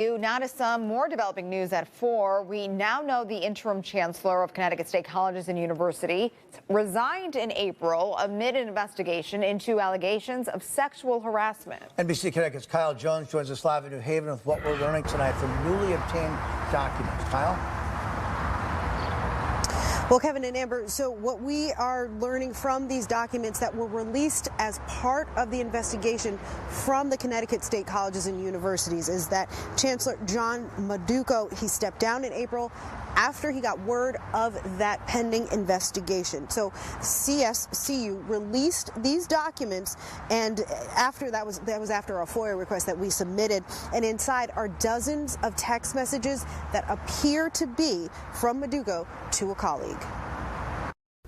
Now to some more developing news at 4. We now know the interim chancellor of Connecticut State Colleges and Universities resigned in April amid an investigation into allegations of sexual harassment. NBC Connecticut's Kyle Jones joins us live in New Haven with what we're learning tonight from newly obtained documents. Kyle? Well, Kevin and Amber, so what we are learning from these documents that were released as part of the investigation from the Connecticut State Colleges and Universities is that Chancellor John Maduko, he stepped down in April after he got word of that pending investigation. So CSCU released these documents, and after that was after a FOIA request that we submitted, and inside are dozens of text messages that appear to be from Maduko to a colleague.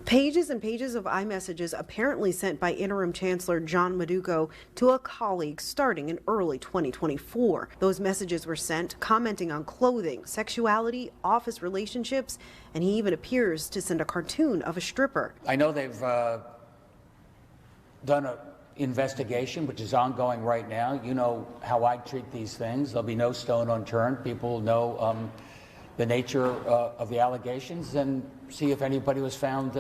Pages and pages of iMessages apparently sent by interim Chancellor John Maduko to a colleague starting in early 2024. Those messages were sent commenting on clothing, sexuality, office relationships, and he even appears to send a cartoon of a stripper. I know they've done an investigation, which is ongoing right now. You know how I treat these things. There'll be no stone unturned. People know the nature of the allegations and see if anybody was found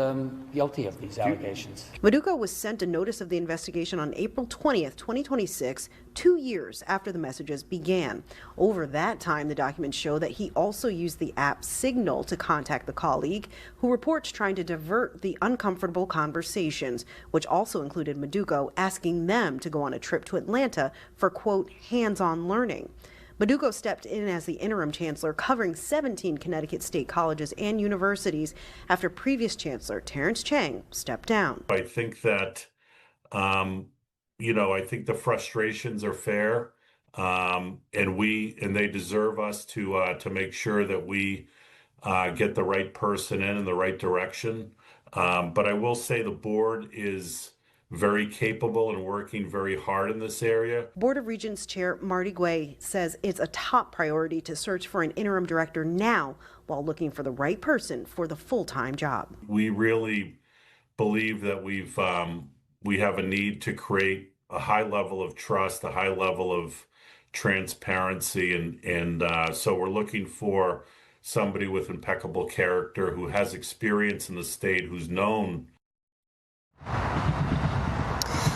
guilty of these allegations. Maduko was sent a notice of the investigation on April 20th, 2026, 2 years after the messages began. Over that time, the documents show that he also used the app Signal to contact the colleague, who reports trying to divert the uncomfortable conversations, which also included Maduko asking them to go on a trip to Atlanta for, quote, hands-on learning. Maduko stepped in as the interim chancellor, covering 17 Connecticut state colleges and universities after previous chancellor Terrence Chang stepped down. I think that, I think the frustrations are fair, and they deserve us to make sure that we get the right person in the right direction. But I will say the board is very capable and working very hard in this area. Board of Regents Chair Marty Guay says it's a top priority to search for an interim director now while looking for the right person for the full-time job. We really believe that we have a need to create a high level of trust, a high level of transparency, and so we're looking for somebody with impeccable character who has experience in the state, who's known.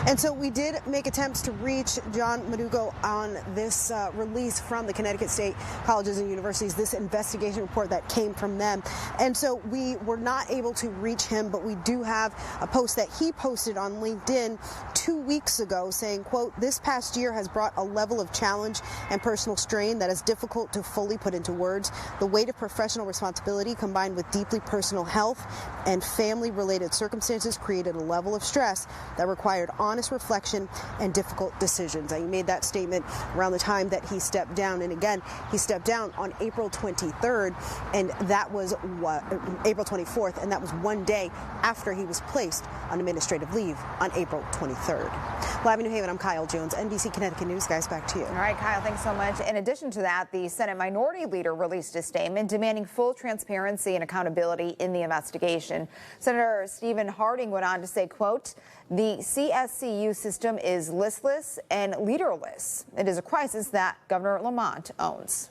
And so we did make attempts to reach John Maduko on this release from the Connecticut State Colleges and Universities, this investigation report that came from them. And so we were not able to reach him, but we do have a post that he posted on LinkedIn 2 weeks ago saying, quote, this past year has brought a level of challenge and personal strain that is difficult to fully put into words. The weight of professional responsibility combined with deeply personal health and family-related circumstances created a level of stress that required honest reflection and difficult decisions. He made that statement around the time that he stepped down. And again, he stepped down on April 23rd, and that was April 24th, and that was one day after he was placed on administrative leave on April 23rd. Live in New Haven, I'm Kyle Jones, NBC Connecticut News. Guys, back to you. All right, Kyle, thanks so much. In addition to that, the Senate Minority Leader released a statement demanding full transparency and accountability in the investigation. Senator Stephen Harding went on to say, quote, the CSCU system is listless and leaderless. It is a crisis that Governor Lamont owns.